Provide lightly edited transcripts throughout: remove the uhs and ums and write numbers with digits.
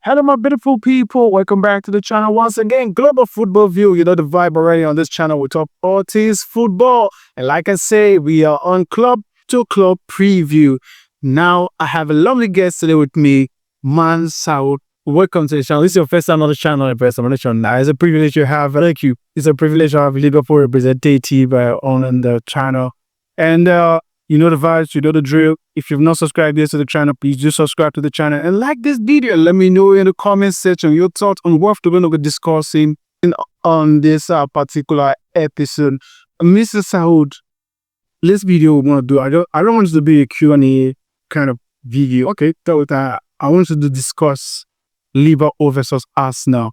Hello, my beautiful people. Welcome back to the channel once again. Global Football View. You know the vibe already on this channel. We talk all things football. And like I say, we are on Club to Club Preview. Now, I have a lovely guest today with me, Man Saud. Welcome to the channel. This is your first time on the channel. Now, it's a privilege to have, thank you. It's a privilege to have Liverpool representative on the channel. And, you know the vibes, you know the drill. If you've not subscribed yet to the channel, please do subscribe to the channel and like this video. Let me know in the comment section your thoughts on what we're going to be discussing on this particular episode. Mr. Saud, this video we're going to do, I don't want it to be a Q&A kind of video. Okay, so I want you to discuss Liverpool versus Arsenal.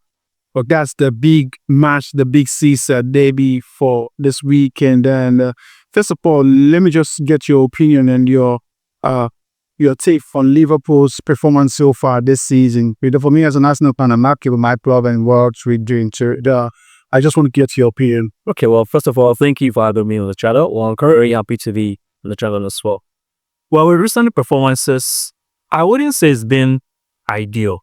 But that's the big match, the big season derby for this weekend. And first of all, let me just get your opinion and your take on Liverpool's performance so far this season. For me as an Arsenal fan, I'm not giving my problem in what we're doing. I just want to get your opinion. Okay, well, first of all, thank you for having me on the channel. Well, I'm very happy to be on the channel as well. Well, with recent performances, I wouldn't say it's been ideal.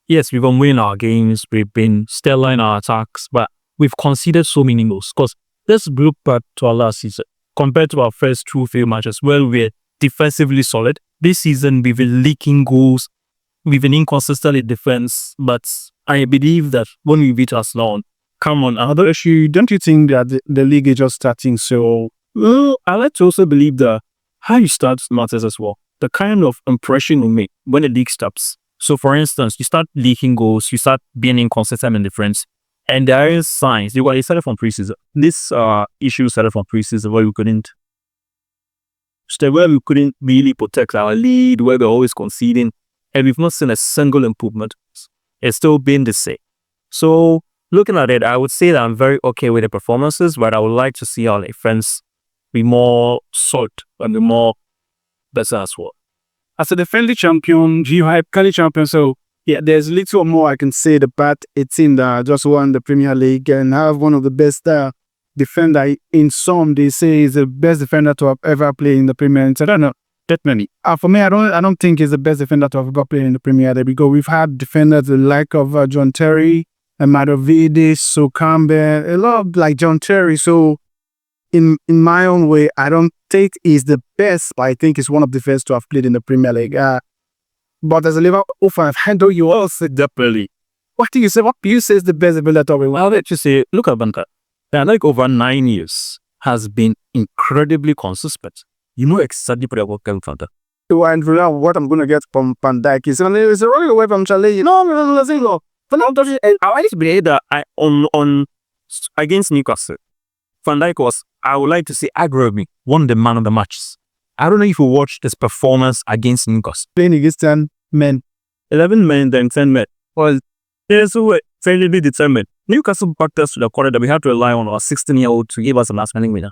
Yes, we've been winning our games, we've been stellar in our attacks, but we've conceded so many goals. Because let's look back to our last season. Compared to our first two field matches, well, we're defensively solid. This season, we've been leaking goals. We've been inconsistent in defense. But I believe that when we beat Arsenal, come on, another issue, don't you think that the league is just starting? So, well, I like to also believe that how you start matters as well. The kind of impression you make when the league starts. So, for instance, you start leaking goals, you start being inconsistent in defense. And there are signs. They started from preseason. This issue started from preseason where we couldn't really protect our lead, where we're always conceding, and we've not seen a single improvement. It's still been the same. So looking at it, I would say that I'm very okay with the performances, but I would like to see our defense be more solid and be more better as well. As a defending champion, current champion, so yeah, there's little more I can say about a team that just won the Premier League and have one of the best defender. In some, they say is the best defender to have ever played in the Premier League. I don't know that many. For me, I don't think he's the best defender to have ever played in the Premier League because we've had defenders the like of John Terry, and Madovidis, so Campbell, a lot of like John Terry. So in my own way, I don't think he's the best, but I think he's one of the best to have played in the Premier League. But as a Liverpool fan, I know you all say definitely. What do you say? What do you say is the best defender to have? I'll let you say, look at Banka. Like over 9 years has been incredibly consistent. You know exactly what came from that. And what I'm going to get from Van Dijk is it's a running away from Charlie. No. I like to believe that on against Newcastle, Van Dijk was, I would like to say, aggravating, one of the man of the matches. I don't know if you watched this performance against Newcastle. Playing against 10 men. 11 men, then 10 men. Well, there's a way, fairly determined. Newcastle backed us to the corner that we had to rely on our 16-year-old to give us a last-minute winner.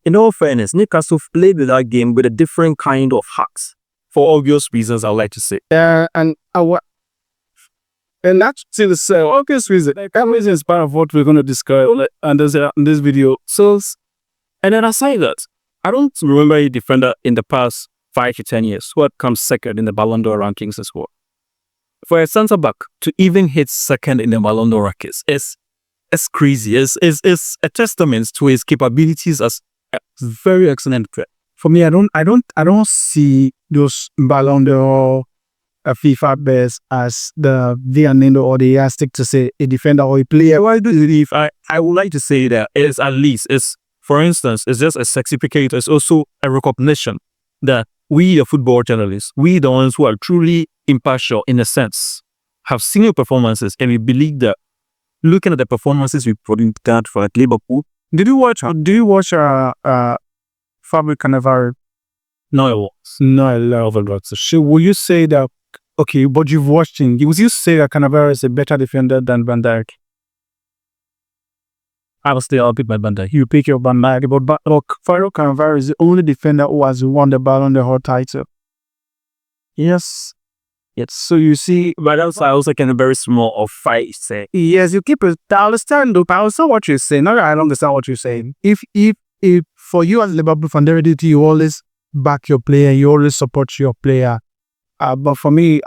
In all fairness, Newcastle played that game with a different kind of hacks. For obvious reasons, I would like to say. And that's still the obvious reason. That reason is part of what we're going to discuss in this video. So, and then aside that, I don't remember a defender in the past 5 to 10 years who had come second in the Ballon d'Or rankings as well. For a centre back to even hit second in the Ballon d'Or rankings is crazy. It's a testament to his capabilities as a very excellent player. For me, I don't see those Ballon d'Or FIFA best as the Vianendo or the yardstick to say a defender or a player. Why do you believe? I would like to say that it's at least for instance, it's just a certificate. It's also a recognition that we, the football journalists, we the ones who are truly impartial in a sense, have seen your performances, and we believe that looking at the performances we produced for Liverpool. Do you watch Fabio Cannavaro? No, I was. No, I love it. So will you say that, okay, but you've watched him, would you say that Cannavaro is a better defender than Van Dijk? I will still pick my Van Dijk. You pick your Van Dijk, but Fabio Cannavaro is the only defender who has won the Ballon d'Or title. Yes. So you see, but also can a very small of fight say. Yes, you keep it. I understand, though. I understand what you're saying. No, I don't understand what you're saying. If for you as Liverpool fan, you always back your player, you always support your player. But for me,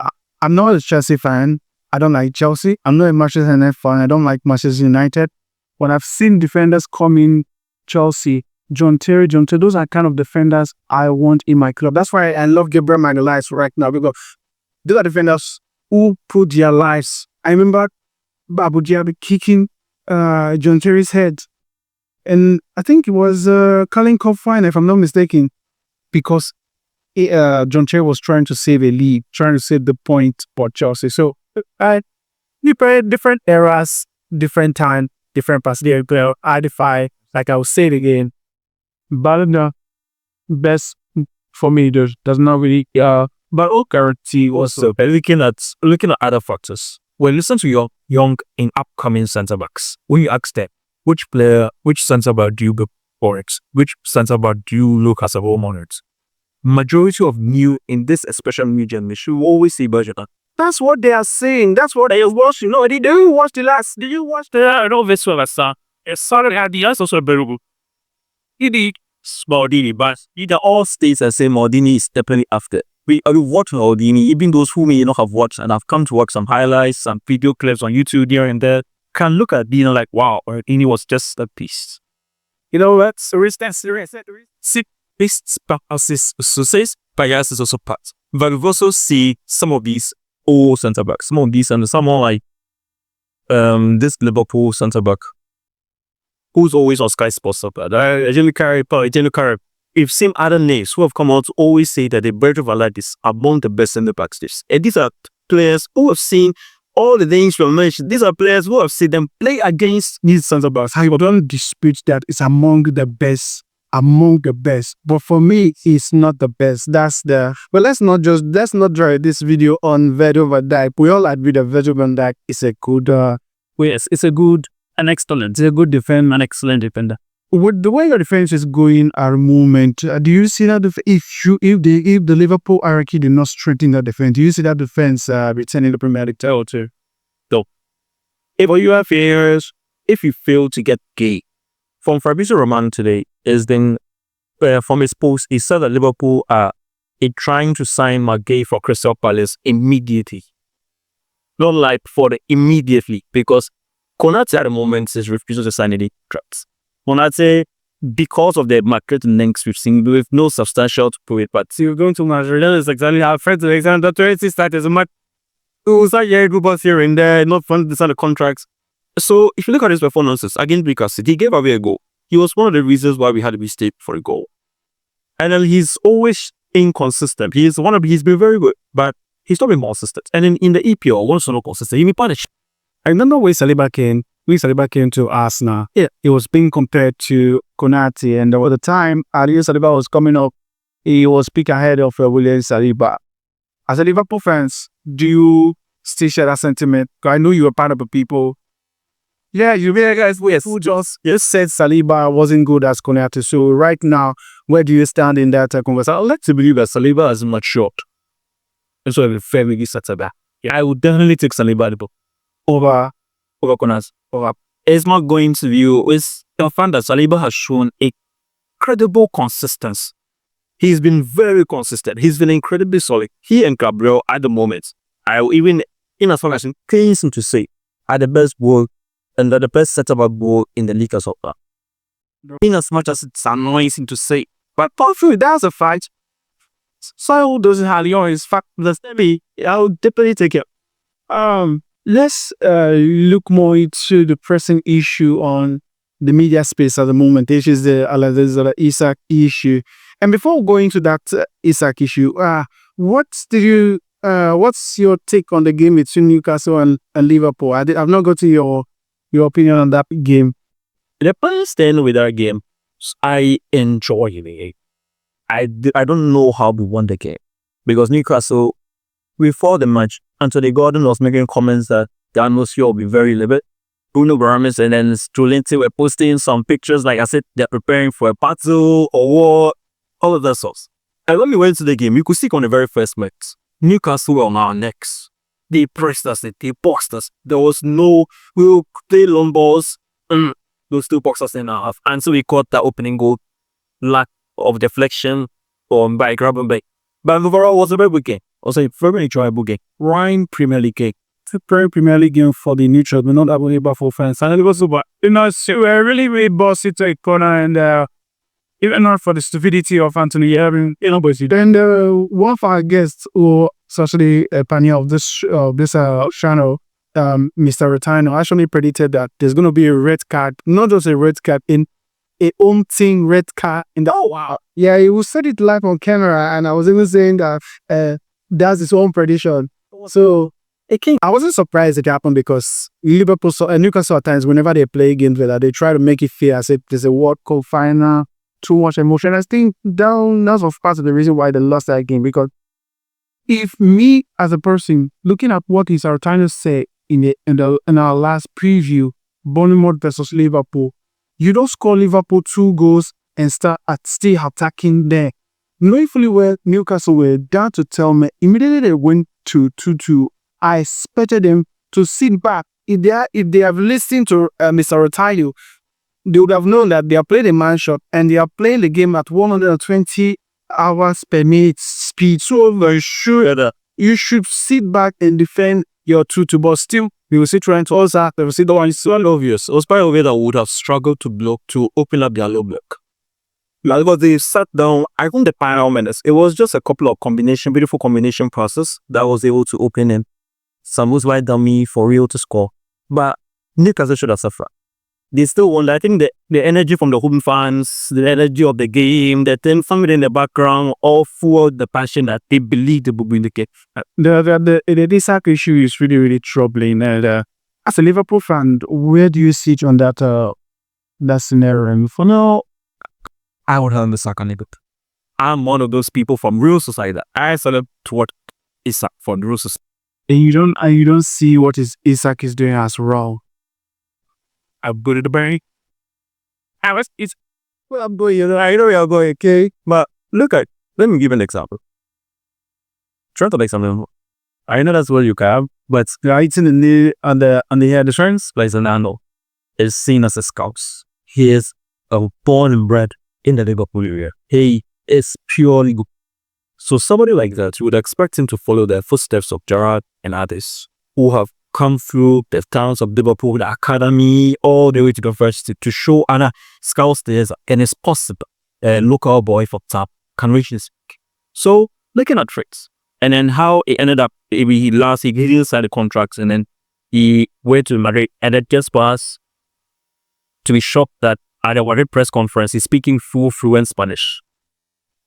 I'm not a Chelsea fan. I don't like Chelsea. I'm not a Manchester United fan. I don't like Manchester United. When I've seen defenders come in Chelsea, John Terry, those are kind of defenders I want in my club. That's why I love Gabriel Magalhaes right now, because those are defenders who put their lives. I remember Babu Diaby kicking John Terry's head. And I think it was Carling Cup final, if I'm not mistaken, because John Terry was trying to save a lead, trying to save the point for Chelsea. So, different eras, different time, different past. I defy, like I will say it again, Ballon best for me. Does not really. But all guarantee also looking at other factors. When you listen to your young and upcoming centre backs, when you ask them which centre back do you go for it, which centre back do you look as a role model, majority of new in this especially new generation will always say Bergeron. That's what they are saying. That's what they watch. You know, did you watch the last? Did you watch the? I know this one as a solid idea is also available. He small Maldini, but either all states and say Maldini is definitely after. We watch Maldini, even those who may not have watched and have come to watch some highlights, some video clips on YouTube here and there, can look at Dino like, wow, Maldini was just a piece. You know what? See, this says bias is also part. But we've also see some of these old centre backs, some of these and someone like this Liverpool centre back who's always on Sky Sports up there. We've seen other names who have come out to always say that the Virgil van Dijk is among the best centre backs. And these are players who have seen all the things you mentioned. These are players who have seen them play against these centre backs. I don't dispute that it's among the best. But for me, it's not the best. But let's not draw this video on Virgil van Dijk. We all agree that Virgil van Dijk is a good it's a good defender, an excellent defender. With the way your defense is going at the moment, do you see that if the Liverpool hierarchy did not strengthen that defense, do you see that defense returning the Premier League title too? So, if you have failures, if you fail to get gay, from Fabrizio Romano today is then from his post, he said that Liverpool are trying to sign McGay for Crystal Palace immediately. Not like for the immediately, because Konate at the moment is refusing to sign any contracts. Konate, because of the market links we've seen with no substantial to prove it, but you're going to Madrid, is exactly how Fred Alexander 20 started as a match. It was like groups here and there, not fun to sign the contracts. So if you look at his performances against Newcastle, he gave away a goal. He was one of the reasons why we had to be stayed for a goal. And then he's always inconsistent. He's been very good, but he's not been more consistent. And then in the EPL, once not consistent, he may punish. I remember when Saliba came to Arsenal, he was being compared to Konate, and at the time, Ariel Saliba was coming up, he was picked ahead of William Saliba. As a Liverpool fans, do you still share that sentiment? Because I know you were part of the people. Yeah, you guys who just said Saliba wasn't good as Konate. So right now, where do you stand in that conversation? I'd like to believe that Saliba has matured. And so I will fairly Saliba. Yeah, I would definitely take Saliba over Konate. It's not going to view is the fact that Saliba has shown a credible consistency. He's been very consistent. He's been incredibly solid. He and Gabriel at the moment, I will even in as far as I'm pains to say, are the best work and the best setup of ball in the league as well. In as much as it's annoying to say, but probably that's a fact. So doesn't have his fact. I'll definitely take it. Let's look more into the pressing issue on the media space at the moment, which is the Isak issue. And before going to that Isak issue, what's your take on the game between Newcastle and Liverpool? I've not got to your opinion on that game. The first thing with that game, I enjoy it. I don't know how we won the game because Newcastle, before the match, Anthony Gordon was making comments that the atmosphere will be very livid. Bruno Baramis and then Strulinti were posting some pictures, like I said, they're preparing for a battle or war, all of that stuff. And when we went to the game, you could see on the very first match, Newcastle were on our necks. They pressed us, they boxed us. There was no, we will play long balls, those two boxed us in half. And so we caught that opening goal, lack of deflection by Grabenbeck. But overall, it was a very good game. Also a very enjoyable game. Prime Premier League game. It's a Premier League game for the neutral, but not that only Liverpool fans. And it was super. So we're really bossy to a corner, and even not for the stupidity of Anthony Irving, but then one of our guests who is actually a pioneer of this channel, Mr. Retino, actually predicted that there's going to be a red card, not just a red card, in a home team red card in the. Oh wow! Yeah, he will said it live on camera, and I was even saying that that's his own prediction. So I wasn't surprised it happened because Liverpool and Newcastle at times, whenever they play games like that, they try to make it feel as if there's a World Cup final, too much emotion. I think that's of course the reason why they lost that game, because if me as a person looking at what is our trying to say in our last preview, Bournemouth versus Liverpool, you don't score Liverpool 2 goals and still attacking there. Knowing fully well Newcastle were down to tell me immediately they went to 2-2. I expected them to sit back. If they have listened to Mr. Retayu, they would have known that they are playing a man shot and they are playing the game at 120 hours per minute speed. So you should sit back and defend your 2-2, but still we will see trying to also they will see the one. It's so obvious. It was probably a way that would have struggled to block to open up their low block. Because they sat down, I think the final minutes, it was just a couple of beautiful combination process that was able to open in Samu's wide dummy for real to score. But Newcastle should have suffered. They still won. I think the energy from the home fans, the energy of the game, the team family in the background, all fueled the passion that they believed they would win the game. The Isak issue is really, really troubling. And as a Liverpool fan, where do you sit on that scenario? And for now, I would have Isak on it. I'm one of those people from real society. I started toward Isak for the real society. And you don't see what Isak is doing as wrong. I'm good at the berry. I'm going, I know you're going, okay? But let me give an example. Trent Alexander, I know that's what you have, but writing on the head insurance, Alexander is seen as a scout. He is born and bred in the Liverpool area. He is purely good. So somebody like that, you would expect him to follow the footsteps of Gerrard and others who have come through the towns of Liverpool, the academy, all the way to the university to show Anna scouts there, and it's possible a local boy from top can reach this. So looking at traits and then how it ended up, he didn't sign the contracts and then he went to Madrid, and it just was to be shocked that at the Madrid press conference he's speaking full fluent Spanish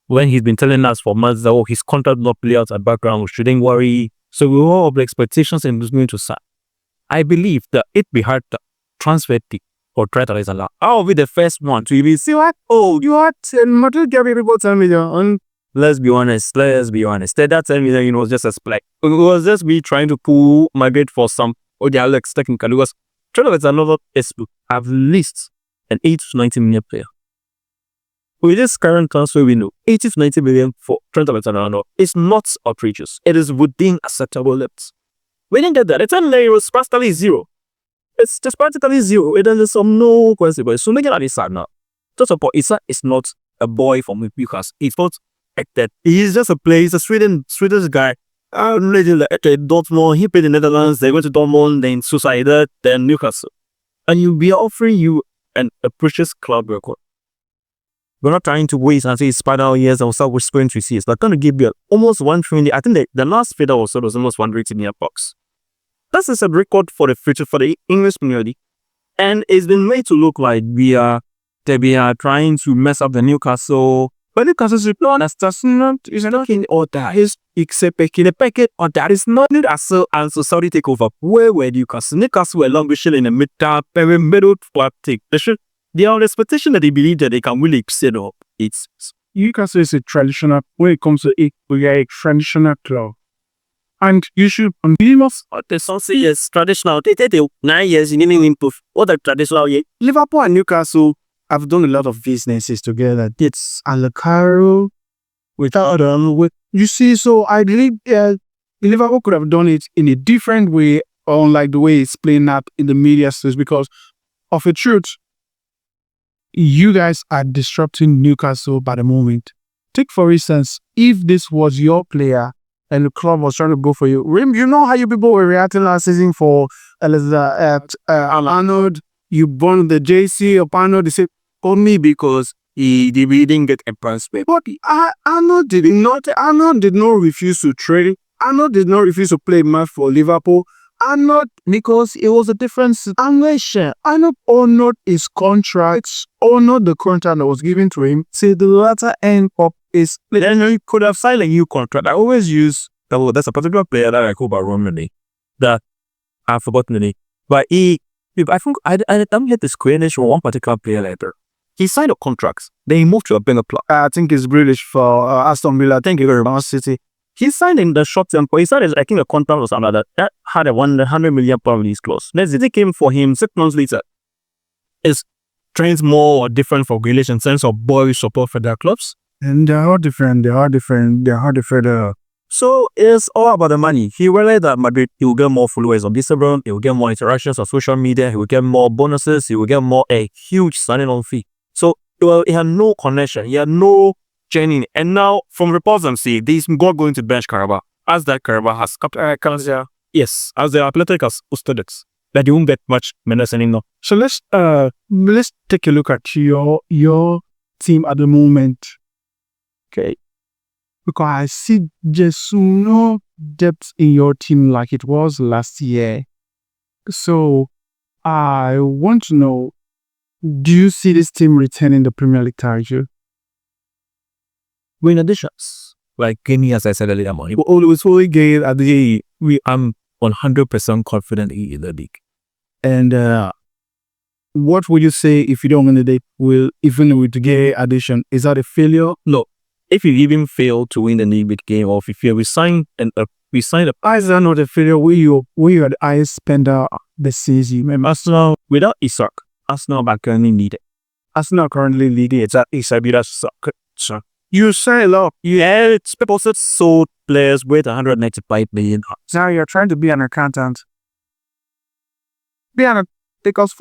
when he's been telling us for months that his contract not play out at background, we shouldn't worry. So we all have the expectations and was going to sign. I believe that it'd be hard to transfer the or try to raise a lot. I'll be the first one to even see what? Oh, you had Madrid gave people 10 million. Let's be honest. That 10 million, was just a splash. It was just me trying to pull Madrid for some or the Alex technical. Because Trent Alexander is at least an 8 to 90 million player. With this current transfer window, 80 to 90 million for Trent Alexander is not outrageous. It is within acceptable limits. We didn't get that. The 10 million was practically zero. It's just practically zero. It is some no consequence. So making that Isak now. Just about Isak is not a boy from Newcastle. It's not like that. He's just a player. He's a Swedish guy. Dortmund. He played in the Netherlands. They went to Dortmund, then Sociedad, then Newcastle. And we are offering you a precious club record. We're not trying to waste and say it's final years and we'll start whispering to see. They're going to give you almost 120. I think the last figure was almost 180 million bucks. That's a record for the future for the English Premier League. And it's been made to look like we are trying to mess up the Newcastle. But Newcastle's reply that's not in order. Except in the packet or that is not Newcastle and so Saudi takeover. Where were Newcastle? Newcastle were languishing in the middle flat take. They are on expectation that they believe that they can really set up. It's Newcastle is a traditional, when it comes to it, we are a traditional club. And you should believe us. The song says traditional. They 9 years in any improve. What a traditional year. Liverpool and Newcastle have done a lot of businesses together. It's Alacaro without you see, so I believe Liverpool could have done it in a different way, unlike the way it's playing up in the media space, because of a truth. You guys are disrupting Newcastle by the moment. Take for instance, if this was your player and the club was trying to go for you. You know how you people were reacting last season for Arnold? You bought the JC of Arnold. They said only because he didn't get a price pay. But Arnold did not refuse to trade. Arnold did not refuse to play match for Liverpool. Arnold, because it was a different situation. Arnold honored his contracts, honored the contract that was given to him till the latter end of his. Then he could have signed a new contract. I always use that's a particular player that I call by Romney that I've forgotten the name. But I think I don't get the squareness for one particular player later. He signed a contract. Then he moved to a bigger club. I think it's British for Aston Villa. I think he got Man City. He signed in the short term. He signed, I think, a contract or something like that had a £100 million release clause. Then City came for him 6 months later. Is trends more or different for Grealish in sense of boyish support for their clubs? And they are different. So it's all about the money. He realized that Madrid, he will get more followers on Instagram, he will get more interactions on social media, he will get more bonuses, he will get a huge signing on fee. So he had no connection, he had no journey. And now, from reports I'm seeing, he's not going to bench Carabao, as that Carabao has yes, as the Athletic has posted it, that you won't get much minutes anymore. So let's take a look at your team at the moment. Okay. Because I see just no depth in your team like it was last year. So I want to know, do you see this team returning the Premier League title? In additions, like Guinea, as I said earlier, we always gain at the I'm 100% confident in the league. And what would you say if you don't win the league? Even with the gay addition, is that a failure? No. If you even fail to win the league game, or if you fail, we signed a. Is that not a failure? Where you are the highest spender this season? Remember, Arsenal without Isak, Arsenal are currently leading. Arsenal currently leading. It's at Isak. You say a lot. Yeah, it's people sold players worth 195 million. Now you're trying to be an accountant. Because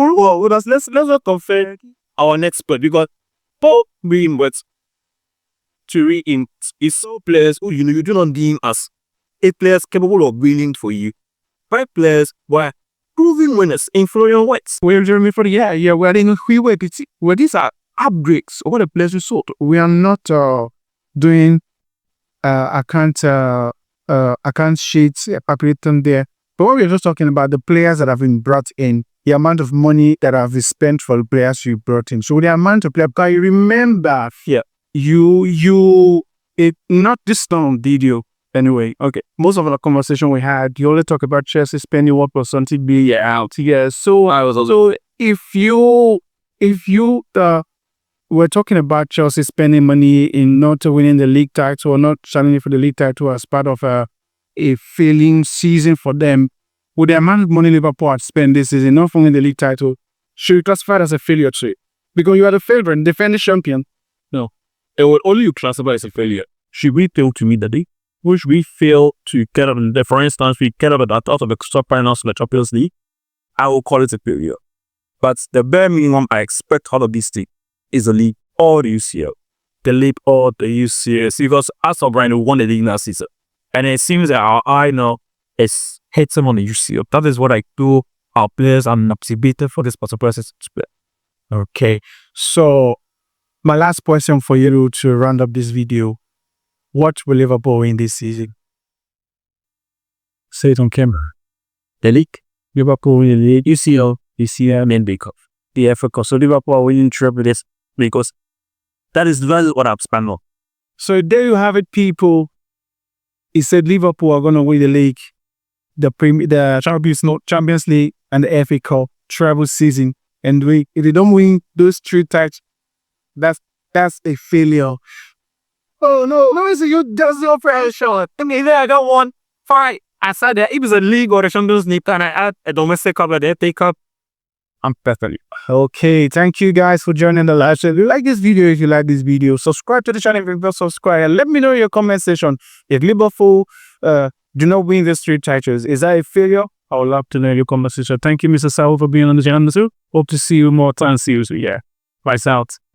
let's not compare our next split because Paul being with to read is so players who you do not deem as 8 players capable of winning for you. 5 players were proven winners in Florian Wirtz. We're Jeremy for we're in where these are upgrades over the players we sold. We are not doing account sheets, populating there. But what we're just talking about the players that have been brought in, the amount of money that have been spent for the players you brought in. So the amount of players, because you remember, not this long video anyway. Okay, most of the conversation we had, you only talk about Chelsea spending 1% billion out. Yeah, so if you we're talking about Chelsea spending money in not winning the league title or not challenging for the league title as part of a failing season for them, with the amount of money Liverpool had spent this season, not winning the league title, should be classified as a failure too? Because you are the favorite, defending champion. No. It would only you classify as a failure. Should we fail to meet the league? Which we fail to get out of the, for instance, we get out of the top finals of the Champions League, I will call it a failure. But the bare minimum I expect out of this team is the league or the UCL. The league or the UCL. Because as of right now, we won the league last season. And it seems that our eye now is hitting on the UCL. That is what I do. Our players are motivated for this particular season. Okay. So, my last question for you to round up this video. What will Liverpool win this season? Say it on camera. The league. Liverpool win the league. UCL, and Big Cup. The FA Cup. So Liverpool are winning treble this because that is what I've spent on. So there you have it, people. He said Liverpool are going to win the league, the Champions League, and the FA Cup treble season. And if they don't win those 3 titles, that's a failure. Oh no, it's you just your pressure. I mean, I got one fight. I said that it was a league or the Champions League, and I had a domestic cup or the FA Cup. I'm perfectly okay. Thank you guys for joining the live show. If you like this video, subscribe to the channel if you don't subscribe, and let me know in your comment section if Liverpool do not win these 3 titles. Is that a failure? I would love to know in your comment section. Thank you, Mr. Saul, for being on the channel too. Hope to see you more time seriously. Yeah. Peace out.